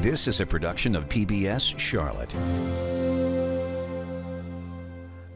This is a production of PBS Charlotte.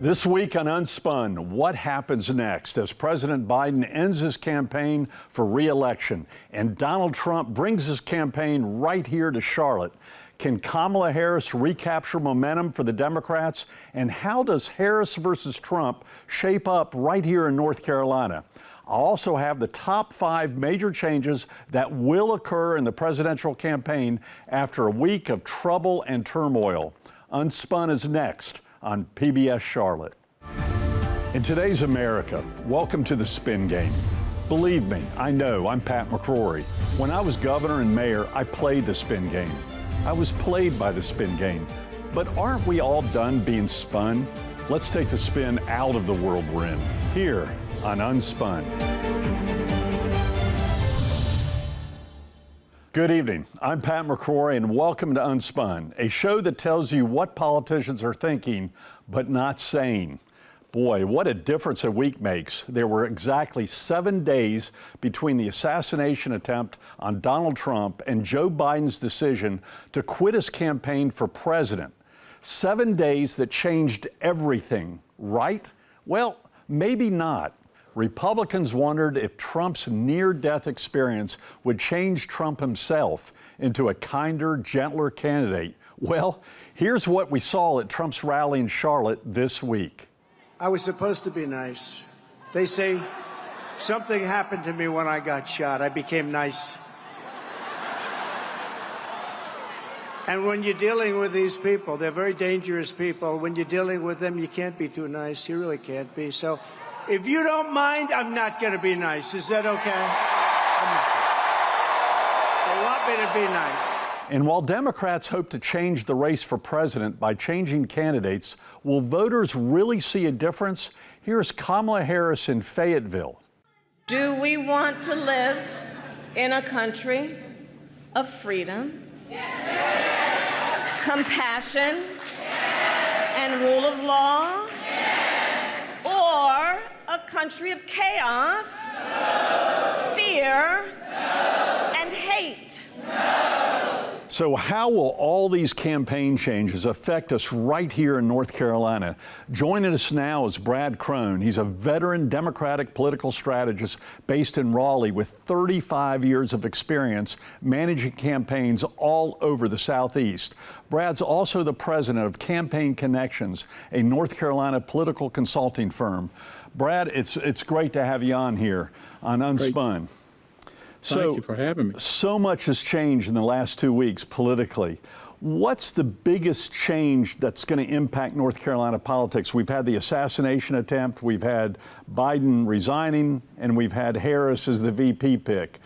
This week on Unspun, what happens next as President Biden ends his campaign for re-election and Donald Trump brings his campaign right here to Charlotte? Can Kamala Harris recapture momentum for the Democrats? And how does Harris versus Trump shape up right here in North Carolina? I'll also have the top 5 major changes that will occur in the presidential campaign after a week of trouble and turmoil. Unspun is next on PBS Charlotte. In today's America, welcome to the spin game. Believe me, I know, I'm Pat McCrory. When I was governor and mayor, I played the spin game. I was played by the spin game. But aren't we all done being spun? Let's take the spin out of the world we're in, here on Unspun. Good evening. I'm Pat McCrory, and welcome to Unspun, a show that tells you what politicians are thinking but not saying. Boy, what a difference a week makes. There were exactly 7 days between the assassination attempt on Donald Trump and Joe Biden's decision to quit his campaign for president. 7 days that changed everything, right? Well, maybe not. Republicans wondered if Trump's near-death experience would change Trump himself into a kinder, gentler candidate. Well, here's what we saw at Trump's rally in Charlotte this week. I was supposed to be nice. They say something happened to me when I got shot. I became nice. And when you're dealing with these people, they're very dangerous people. When you're dealing with them, you can't be too nice. You really can't be. So if you don't mind, I'm not going to be nice. Is that okay? They want me to be nice. And while Democrats hope to change the race for president by changing candidates, will voters really see a difference? Here's Kamala Harris in Fayetteville. Do we want to live in a country of freedom, compassion, and rule of law? Or a country of chaos, fear, and hate? So how will all these campaign changes affect us right here in North Carolina? Joining us now is Brad Crone. He's a veteran Democratic political strategist based in Raleigh with 35 years of experience managing campaigns all over the Southeast. Brad's also the president of Campaign Connections, a North Carolina political consulting firm. Brad, it's great to have you on here on Unspun. Great. Thank you for having me. So much has changed in the last 2 weeks politically. What's the biggest change that's going to impact North Carolina politics? We've had the assassination attempt, we've had Biden resigning, and we've had Harris as the VP pick.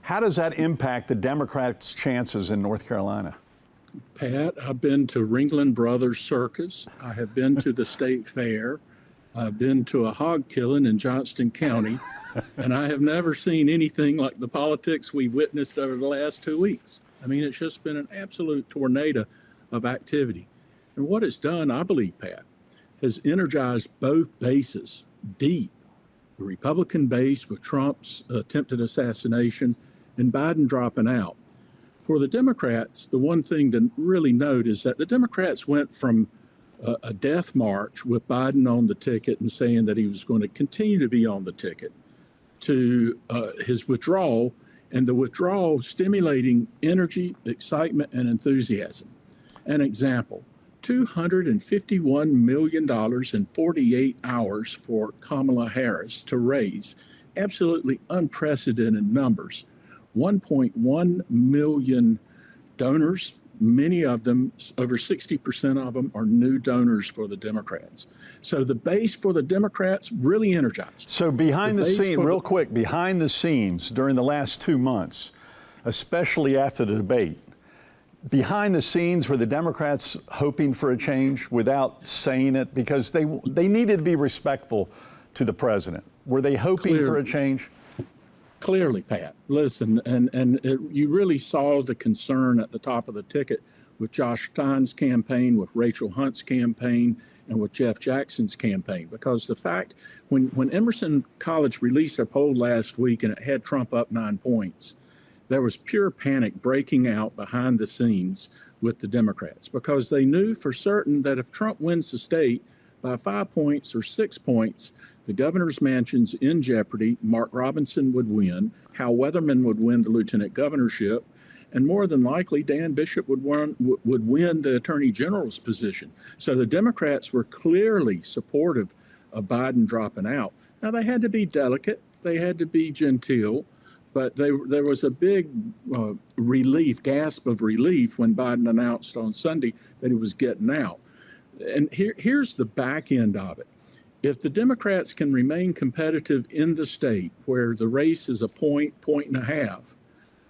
How does that impact the Democrats' chances in North Carolina? Pat, I've been to Ringling Brothers Circus. I have been to the State Fair. I've been to a hog killing in Johnston County. And I have never seen anything like the politics we've witnessed over the last 2 weeks. I mean, it's just been an absolute tornado of activity. And what it's done, I believe, Pat, has energized both bases deep. The Republican base with Trump's attempted assassination and Biden dropping out. For the Democrats, the one thing to really note is that the Democrats went from a death march with Biden on the ticket and saying that he was going to continue to be on the ticket, to his withdrawal, and the withdrawal stimulating energy, excitement, and enthusiasm. An example, $251 million in 48 hours for Kamala Harris to raise, absolutely unprecedented numbers. 1.1 million donors, many of them, over 60% of them, are new donors for the Democrats. So the base for the Democrats really energized. So behind the scenes, real quick, behind the scenes during the last 2 months, especially after the debate, behind the scenes were the Democrats hoping for a change without saying it because they needed to be respectful to the president. Were they hoping for a change? Clearly, Pat. Listen, you really saw the concern at the top of the ticket with Josh Stein's campaign, with Rachel Hunt's campaign, and with Jeff Jackson's campaign. Because the fact, when Emerson College released a poll last week and it had Trump up 9 points, there was pure panic breaking out behind the scenes with the Democrats, because they knew for certain that if Trump wins the state by 5 points or 6 points, the governor's mansion's in jeopardy. Mark Robinson would win. Hal Weatherman would win the lieutenant governorship. And more than likely, Dan Bishop would win the attorney general's position. So the Democrats were clearly supportive of Biden dropping out. Now, they had to be delicate. They had to be genteel. But there was a big gasp of relief when Biden announced on Sunday that he was getting out. And here's the back end of it. If the Democrats can remain competitive in the state where the race is a point and a half,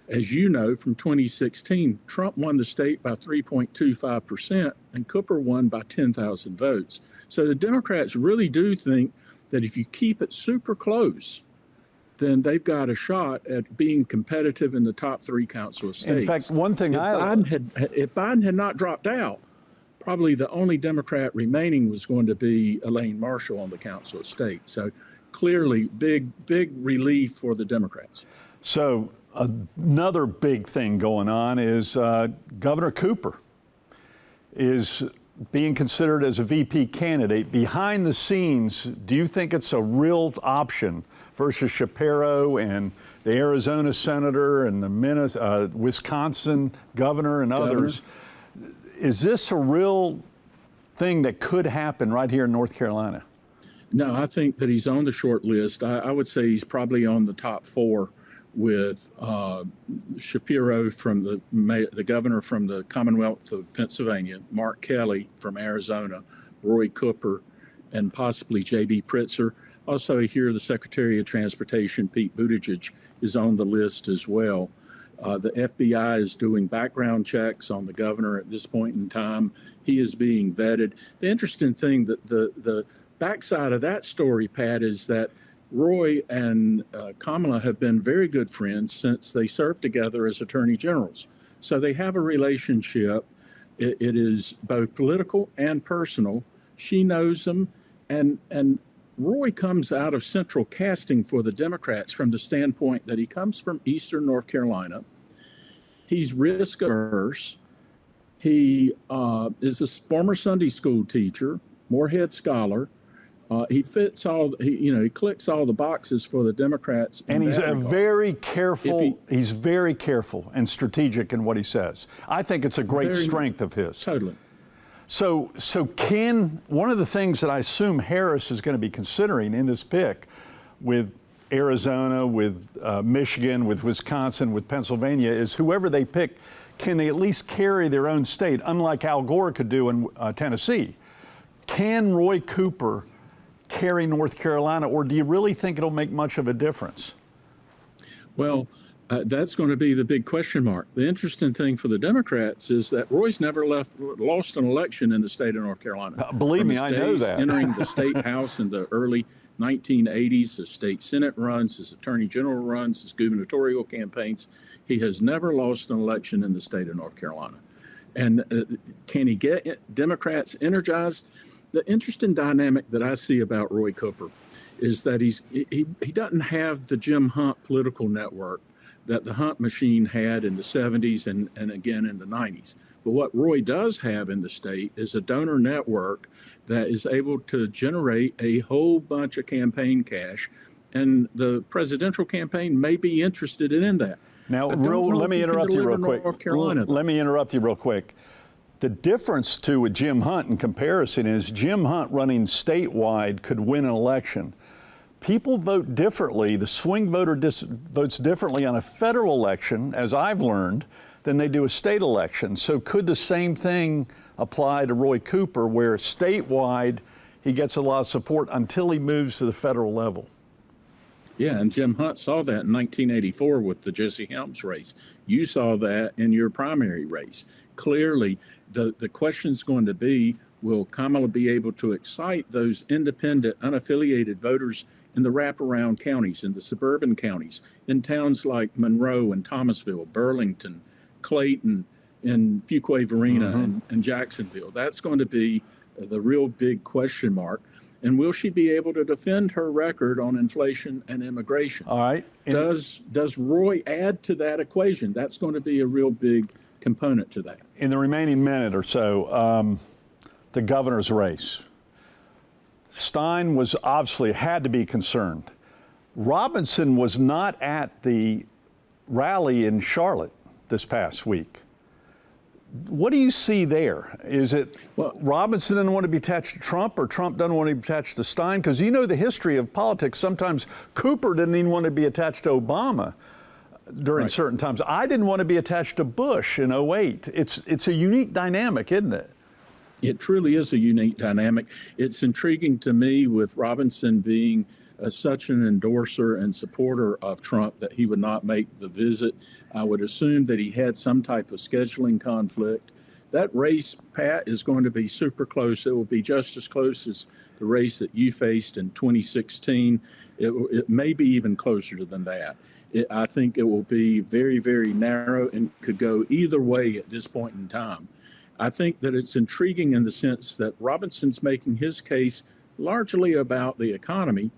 as you know from 2016, Trump won the state by 3.25% and Cooper won by 10,000 votes. So the Democrats really do think that if you keep it super close, then they've got a shot at being competitive in the top 3 council of states. In fact, one thing if Biden had not dropped out, probably the only Democrat remaining was going to be Elaine Marshall on the Council of State. So clearly, big relief for the Democrats. So another big thing going on is Governor Cooper is being considered as a VP candidate. Behind the scenes, do you think it's a real option versus Shapiro and the Arizona senator and the Wisconsin governor and others? Is this a real thing that could happen right here in North Carolina? No, I think that he's on the short list. I would say he's probably on the top 4 with Shapiro from the governor from the Commonwealth of Pennsylvania, Mark Kelly from Arizona, Roy Cooper, and possibly J.B. Pritzker. Also here, the Secretary of Transportation, Pete Buttigieg, is on the list as well. The FBI is doing background checks on the governor at this point in time. He is being vetted. The interesting thing, that the backside of that story, Pat, is that Roy and Kamala have been very good friends since they served together as attorney generals. So they have a relationship. It is both political and personal. She knows him, and Roy comes out of central casting for the Democrats from the standpoint that he comes from Eastern North Carolina. He's risk averse. He is a former Sunday school teacher, Morehead scholar. He fits he clicks all the boxes for the Democrats. And he's very careful. He's very careful and strategic in what he says. I think it's a great strength of his. Totally. So one of the things that I assume Harris is going to be considering in this pick with Arizona, with Michigan, with Wisconsin, with Pennsylvania, is whoever they pick, can they at least carry their own state, unlike Al Gore could do in Tennessee? Can Roy Cooper carry North Carolina, or do you really think it'll make much of a difference? Well, that's going to be the big question mark. The interesting thing for the Democrats is that Roy's never lost an election in the state of North Carolina. Believe me, I know that. Entering the state house in the early 1980s, the state Senate runs, his attorney general runs, his gubernatorial campaigns. He has never lost an election in the state of North Carolina. And can he get Democrats energized? The interesting dynamic that I see about Roy Cooper is that he doesn't have the Jim Hunt political network that the Hunt machine had in the 70s and again in the 90s. But what Roy does have in the state is a donor network that is able to generate a whole bunch of campaign cash, and the presidential campaign may be interested in that. Now, let me interrupt you real quick. Let me interrupt you real quick. The difference, too, with Jim Hunt in comparison is Jim Hunt running statewide could win an election. People vote differently. The swing voter votes differently on a federal election, as I've learned, than they do a state election. So could the same thing apply to Roy Cooper, where statewide he gets a lot of support until he moves to the federal level? Yeah, and Jim Hunt saw that in 1984 with the Jesse Helms race. You saw that in your primary race. Clearly, the question's going to be, will Kamala be able to excite those independent, unaffiliated voters in the wraparound counties, in the suburban counties, in towns like Monroe and Thomasville, Burlington, Clayton, and Fuquay-Varina and Jacksonville? That's going to be the real big question mark. And will she be able to defend her record on inflation and immigration? All right. Does Roy add to that equation? That's going to be a real big component to that. In the remaining minute or so, the governor's race. Stein was obviously had to be concerned. Robinson was not at the rally in Charlotte this past week. What do you see there? Is it Robinson doesn't want to be attached to Trump, or Trump doesn't want to be attached to Stein? Because you know the history of politics. Sometimes Cooper didn't even want to be attached to Obama during certain times. I didn't want to be attached to Bush in 2008. It's a unique dynamic, isn't it? It truly is a unique dynamic. It's intriguing to me with Robinson being such an endorser and supporter of Trump that he would not make the visit. I would assume that he had some type of scheduling conflict. That race, Pat, is going to be super close. It will be just as close as the race that you faced in 2016. It may be even closer than that. I think it will be very, very narrow and could go either way at this point in time. I think that it's intriguing in the sense that Robinson's making his case largely about the economy,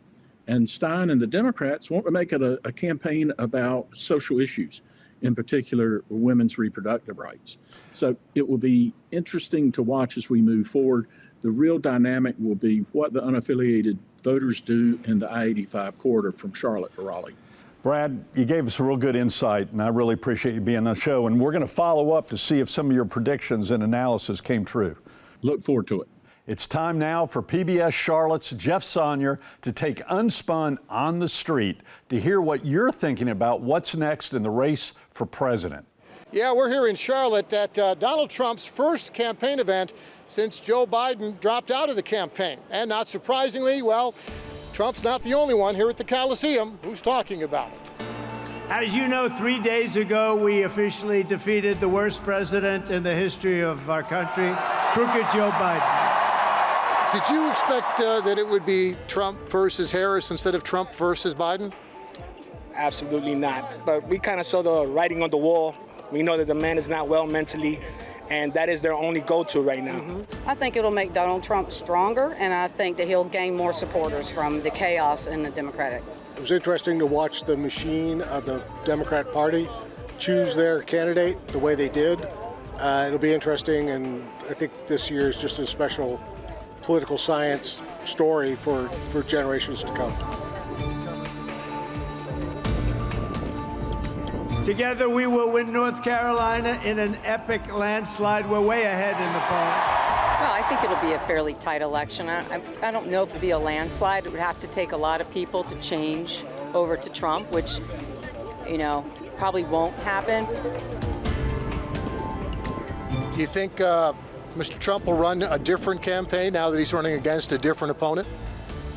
and Stein and the Democrats want to make it a campaign about social issues, in particular women's reproductive rights. So it will be interesting to watch as we move forward. The real dynamic will be what the unaffiliated voters do in the I-85 corridor from Charlotte to Raleigh. Brad, you gave us a real good insight, and I really appreciate you being on the show. And we're going to follow up to see if some of your predictions and analysis came true. Look forward to it. It's time now for PBS Charlotte's Jeff Sonnier to take Unspun on the street to hear what you're thinking about what's next in the race for president. Yeah, we're here in Charlotte at Donald Trump's first campaign event since Joe Biden dropped out of the campaign. And not surprisingly, well, Trump's not the only one here at the Coliseum who's talking about it. As you know, 3 days ago, we officially defeated the worst president in the history of our country, crooked Joe Biden. Did you expect that it would be Trump versus Harris instead of Trump versus Biden? Absolutely not. But we kind of saw the writing on the wall. We know that the man is not well mentally, and that is their only go-to right now. I think it'll make Donald Trump stronger, and I think that he'll gain more supporters from the chaos in the Democratic. It was interesting to watch the machine of the Democrat Party choose their candidate the way they did. It'll be interesting, and I think this year is just a special political science story for generations to come. Together, we will win North Carolina in an epic landslide. We're way ahead in the polls. Well, I think it'll be a fairly tight election. I don't know if it'll be a landslide. It would have to take a lot of people to change over to Trump, which, probably won't happen. Do you think Mr. Trump will run a different campaign now that he's running against a different opponent?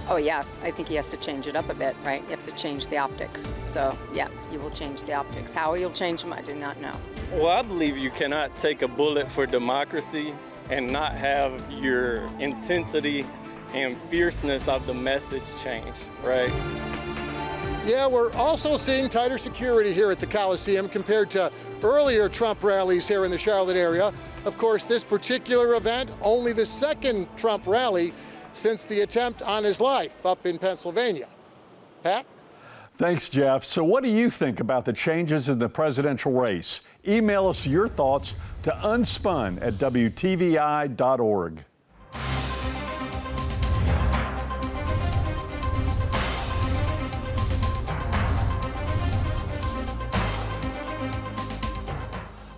Oh, yeah. I think he has to change it up a bit, right? You have to change the optics. So, yeah, he will change the optics. How he'll change them, I do not know. Well, I believe you cannot take a bullet for democracy and not have your intensity and fierceness of the message change, right? Yeah, we're also seeing tighter security here at the Coliseum compared to earlier Trump rallies here in the Charlotte area. Of course, this particular event, only the second Trump rally since the attempt on his life up in Pennsylvania. Pat? Thanks, Jeff. So what do you think about the changes in the presidential race? Email us your thoughts to unspun@wtvi.org.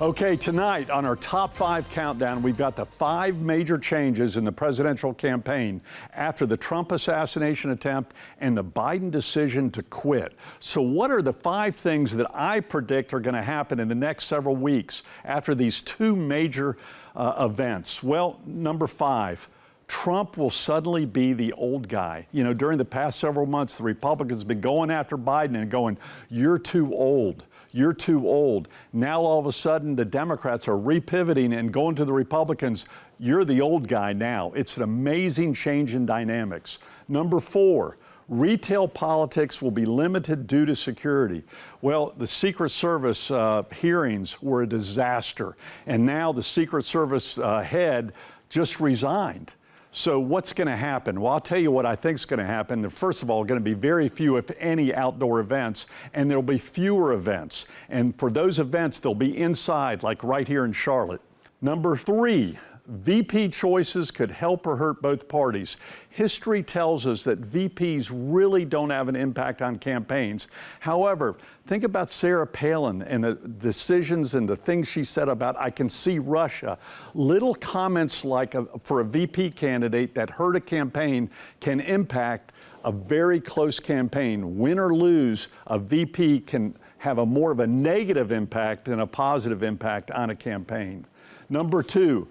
Okay, tonight on our Top 5 Countdown, we've got the 5 major changes in the presidential campaign after the Trump assassination attempt and the Biden decision to quit. So what are the 5 things that I predict are going to happen in the next several weeks after these 2 major events? Well, number 5. Trump will suddenly be the old guy. During the past several months, the Republicans have been going after Biden and going, "You're too old. You're too old." Now, all of a sudden, the Democrats are repivoting and going to the Republicans. "You're the old guy now." It's an amazing change in dynamics. Number 4, retail politics will be limited due to security. Well, the Secret Service hearings were a disaster, and now the Secret Service head just resigned. So what's going to happen? Well, I'll tell you what I think is going to happen. First of all, going to be very few, if any, outdoor events, and there'll be fewer events. And for those events, they'll be inside, like right here in Charlotte. Number 3, VP choices could help or hurt both parties. History tells us that VPs really don't have an impact on campaigns. However, think about Sarah Palin and the decisions and the things she said about, I can see Russia. Little comments like for a VP candidate that hurt a campaign can impact a very close campaign. Win or lose, a VP can have a more of a negative impact than a positive impact on a campaign. Number 2,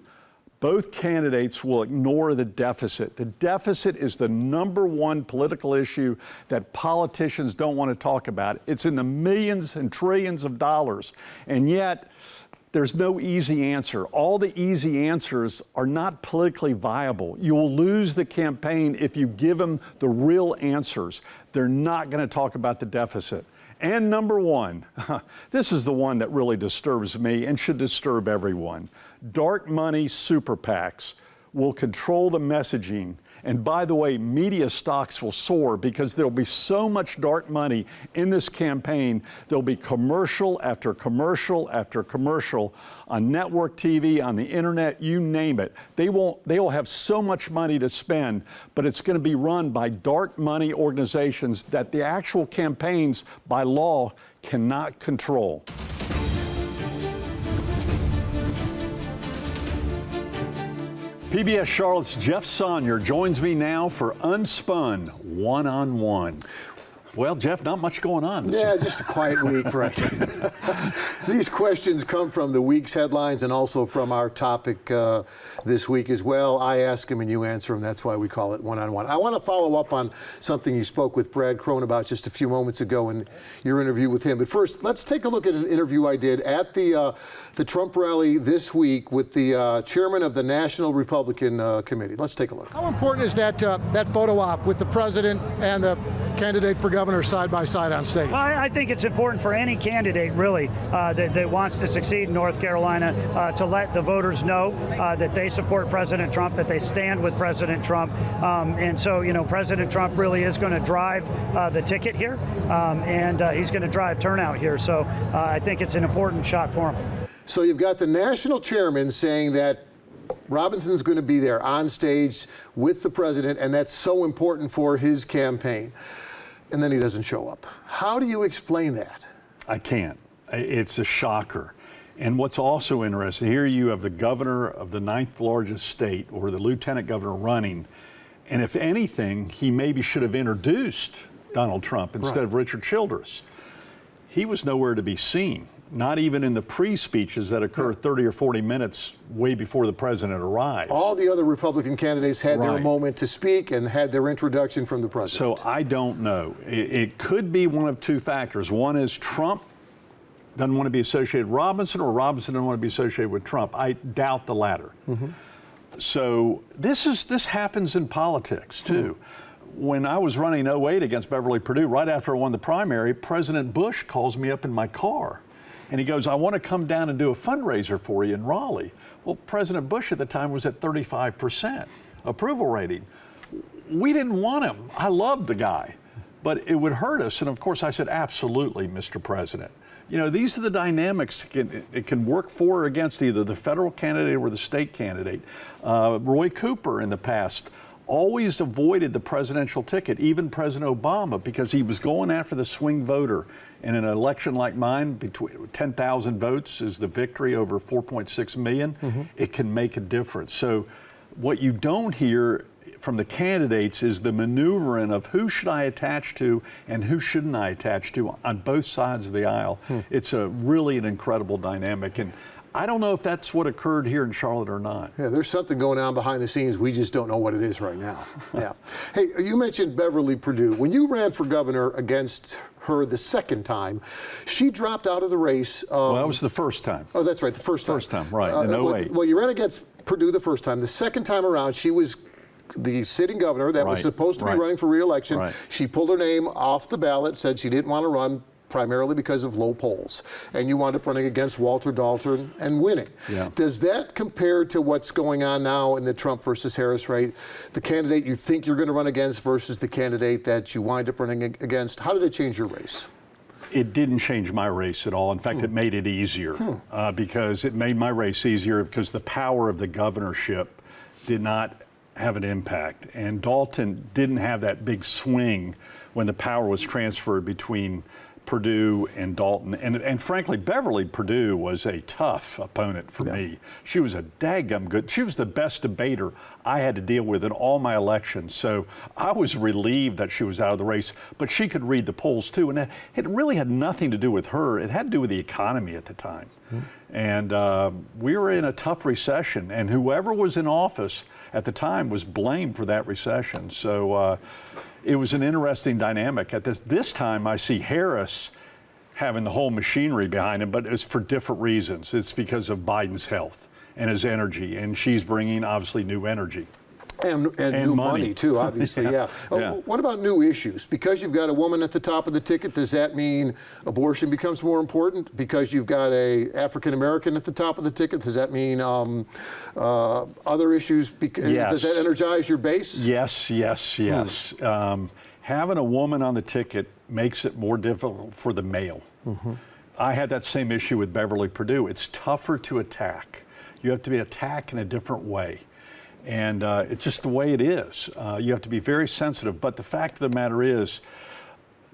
both candidates will ignore the deficit. The deficit is the #1 political issue that politicians don't want to talk about. It's in the millions and trillions of dollars, and yet there's no easy answer. All the easy answers are not politically viable. You'll lose the campaign if you give them the real answers. They're not going to talk about the deficit. And number 1, this is the one that really disturbs me and should disturb everyone. Dark money super PACs will control the messaging. And by the way, media stocks will soar because there'll be so much dark money in this campaign. There'll be commercial after commercial after commercial on network TV, on the internet, you name it. They will have so much money to spend, but it's going to be run by dark money organizations that the actual campaigns by law cannot control. PBS Charlotte's Jeff Sonnier joins me now for Unspun One-on-One. Well, Jeff, not much going on. Yeah, just a quiet week, right? These questions come from the week's headlines and also from our topic this week as well. I ask them and you answer them. That's why we call it One-on-One. I want to follow up on something you spoke with Brad Crone about just a few moments ago in your interview with him. But first, let's take a look at an interview I did at the Trump rally this week with the chairman of the National Republican Committee. Let's take a look. How important is that photo op with the president and the candidate for governor side by side on stage? Well, I think it's important for any candidate, really, that wants to succeed in North Carolina to let the voters know that they support President Trump, that they stand with President Trump. And so, you know, President Trump really is going to drive the ticket here, and he's going to drive turnout here. So I think it's an important shot for him. So you've got the national chairman saying that Robinson's going to be there on stage with the president, and that's so important for his campaign. And then he doesn't show up. How do you explain that? I can't. It's a shocker. And what's also interesting, here you have the governor of the 9th largest state, or the lieutenant governor running, and if anything, he maybe should have introduced Donald Trump instead of Richard Childress. He was nowhere to be seen. Not even in the pre-speeches that occur 30 or 40 minutes way before the president arrives. All the other Republican candidates had their moment to speak and had their introduction from the president. So I don't know. It could be one of 2 factors. One is Trump doesn't want to be associated with Robinson, or Robinson doesn't want to be associated with Trump. I doubt the latter. So this happens in politics too. When I was running 08 against Beverly Perdue, right after I won the primary, President Bush calls me up in my car. And he goes, I want to come down and do a fundraiser for you in Raleigh. Well, President Bush at the time was at 35% approval rating. We didn't want him. I loved the guy, but it would hurt us. And of course, I said, absolutely, Mr. President. You know, these are the dynamics. It can work for or against either the federal candidate or the state candidate. Roy Cooper in the past always avoided the presidential ticket, even President Obama, because he was going after the swing voter. In an election like mine, between 10,000 votes is the victory over 4.6 million. It can make a difference. So what you don't hear from the candidates is the maneuvering of who should I attach to and who shouldn't I attach to on both sides of the aisle. It's really an incredible dynamic. And I don't know if that's what occurred here in Charlotte or not. Yeah, there's something going on behind the scenes. We just don't know what it is right now. Yeah. Hey, you mentioned Beverly Perdue. When you ran for governor against her the second time, she dropped out of the race. Well, that was the first time. Oh, that's right, the first time. First time, right, in 08. Well, you ran against Perdue the first time. The second time around, she was the sitting governor that was supposed to be running for re-election. She pulled her name off the ballot, said she didn't want to run, primarily because of low polls, and you wound up running against Walter Dalton and winning. Yeah. Does that compare to what's going on now in the Trump versus Harris race? The candidate you think you're going to run against versus the candidate that you wind up running against. How did it change your race? It didn't change my race at all. In fact, it made it easier because it made my race easier because the power of the governorship did not have an impact. And Dalton didn't have that big swing when the power was transferred between Perdue and Dalton. And frankly, Beverly Perdue was a tough opponent for me. She was a daggum good. She was the best debater I had to deal with in all my elections. So I was relieved that she was out of the race, but she could read the polls too. And it really had nothing to do with her. It had to do with the economy at the time. And we were in a tough recession, and whoever was in office at the time was blamed for that recession. So it was an interesting dynamic. At this time, I see Harris having the whole machinery behind him, but it's for different reasons. It's because of Biden's health and his energy, and she's bringing, obviously, new energy. And new money, too, obviously, yeah. What about new issues? Because you've got a woman at the top of the ticket, does that mean abortion becomes more important? Because you've got a African-American at the top of the ticket, does that mean other issues? Does that energize your base? Yes. Having a woman on the ticket makes it more difficult for the male. I had that same issue with Beverly Perdue. It's tougher to attack. You have to be attacked in a different way. And it's just the way it is. You have to be very sensitive. But the fact of the matter is,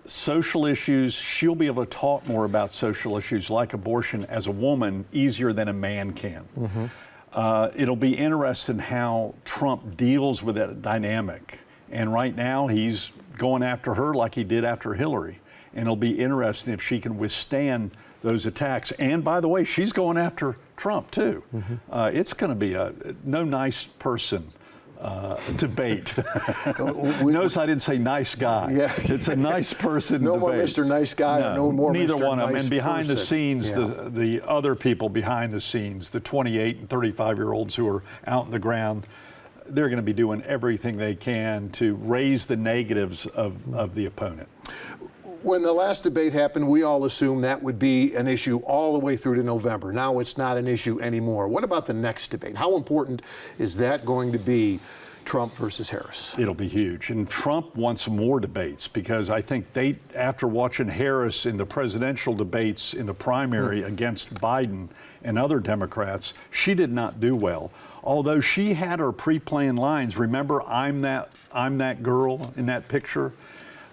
social issues, she'll be able to talk more about social issues like abortion as a woman easier than a man can. It'll be interesting how Trump deals with that dynamic. And right now, he's going after her like he did after Hillary. And it'll be interesting if she can withstand those attacks. And by the way, she's going after Trump too. It's going to be a no nice person debate. Notice I didn't say nice guy. Yeah. It's a nice person no debate. More Mr. Nice Guy, no more neither Mr. one of them. Nice And behind person. the scenes, the other people behind the scenes, the 28 and 35-year-olds who are out in the ground, they're going to be doing everything they can to raise the negatives of the opponent. When the last debate happened, we all assumed that would be an issue all the way through to November. Now it's not an issue anymore. What about the next debate? How important is that going to be, Trump versus Harris? It'll be huge. And Trump wants more debates because I think after watching Harris in the presidential debates in the primary against Biden and other Democrats, she did not do well. Although she had her pre-planned lines. Remember, I'm that girl in that picture?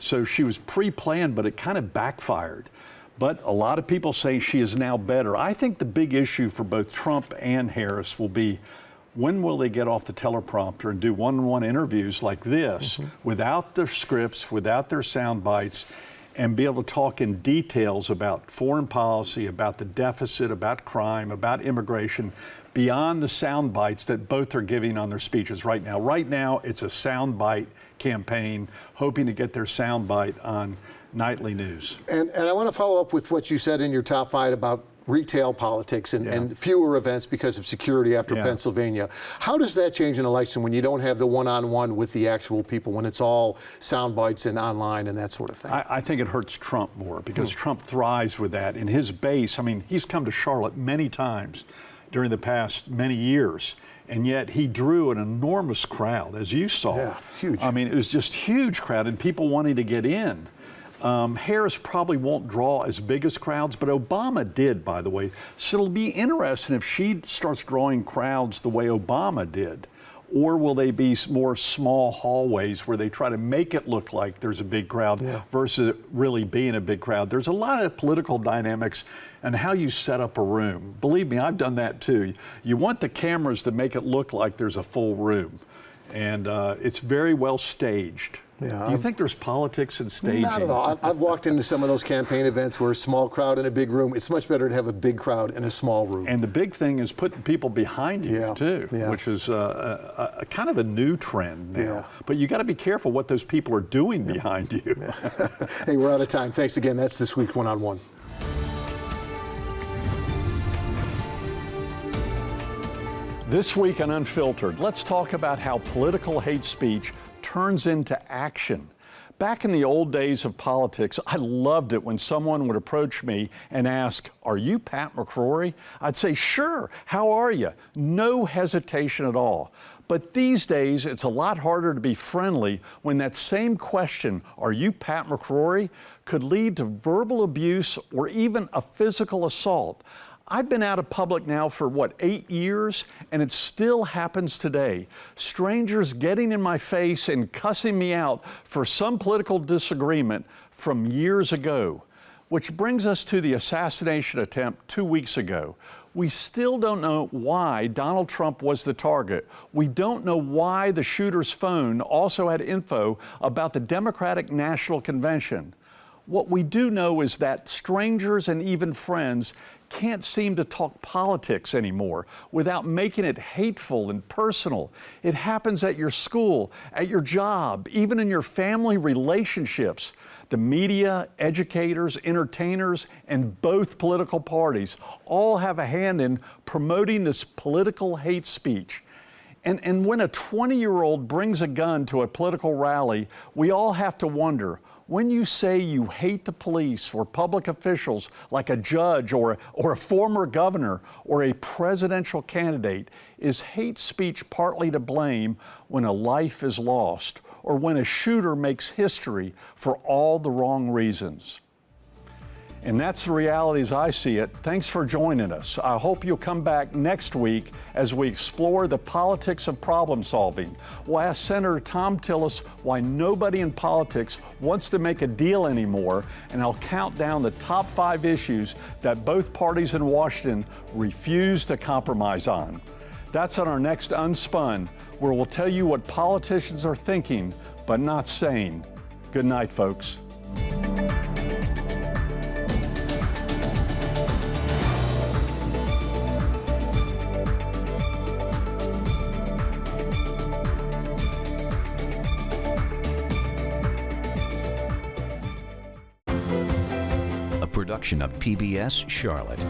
So she was pre-planned, but it kind of backfired. But a lot of people say she is now better. I think the big issue for both Trump and Harris will be, when will they get off the teleprompter and do one-on-one interviews like this without their scripts, without their sound bites, and be able to talk in details about foreign policy, about the deficit, about crime, about immigration, beyond the sound bites that both are giving on their speeches right now. Right now, it's a sound bite campaign, hoping to get their soundbite on nightly news. And I want to follow up with what you said in your top five about retail politics and fewer events because of security after Pennsylvania. How does that change an election when you don't have the one-on-one with the actual people, when it's all sound bites and online and that sort of thing? I think it hurts Trump more because Trump thrives with that. In his base, I mean, he's come to Charlotte many times during the past many years. And yet he drew an enormous crowd, as you saw. Yeah, huge. I mean, it was just huge crowd and people wanting to get in. Harris probably won't draw as big as crowds, but Obama did, by the way. So it'll be interesting if she starts drawing crowds the way Obama did. Or will they be more small hallways where they try to make it look like there's a big crowd versus really being a big crowd? There's a lot of political dynamics and how you set up a room. Believe me, I've done that too. You want the cameras to make it look like there's a full room. And it's very well staged. Yeah, do you think there's politics in staging? Not at all. I've walked into some of those campaign events where a small crowd in a big room. It's much better to have a big crowd in a small room. And the big thing is putting people behind you too, which is a kind of a new trend now. But you got to be careful what those people are doing behind you. Hey, we're out of time. Thanks again. That's This Week One-on-One. This week on Unfiltered, let's talk about how political hate speech turns into action. Back in the old days of politics, I loved it when someone would approach me and ask, "Are you Pat McCrory?" I'd say, "Sure, how are you?" No hesitation at all. But these days, it's a lot harder to be friendly when that same question, "Are you Pat McCrory?" could lead to verbal abuse or even a physical assault. I've been out of public now for 8 years, and it still happens today. Strangers getting in my face and cussing me out for some political disagreement from years ago. Which brings us to the assassination attempt 2 weeks ago. We still don't know why Donald Trump was the target. We don't know why the shooter's phone also had info about the Democratic National Convention. What we do know is that strangers and even friends can't seem to talk politics anymore without making it hateful and personal. It happens at your school, at your job, even in your family relationships. The media, educators, entertainers, and both political parties all have a hand in promoting this political hate speech. And when a 20-year-old brings a gun to a political rally, we all have to wonder, when you say you hate the police or public officials like a judge or a former governor or a presidential candidate, is hate speech partly to blame when a life is lost or when a shooter makes history for all the wrong reasons? And that's the reality as I see it. Thanks for joining us. I hope you'll come back next week as we explore the politics of problem solving. We'll ask Senator Tom Tillis why nobody in politics wants to make a deal anymore, and I'll count down the top 5 issues that both parties in Washington refuse to compromise on. That's on our next Unspun, where we'll tell you what politicians are thinking but not saying. Good night, folks. Production of PBS Charlotte.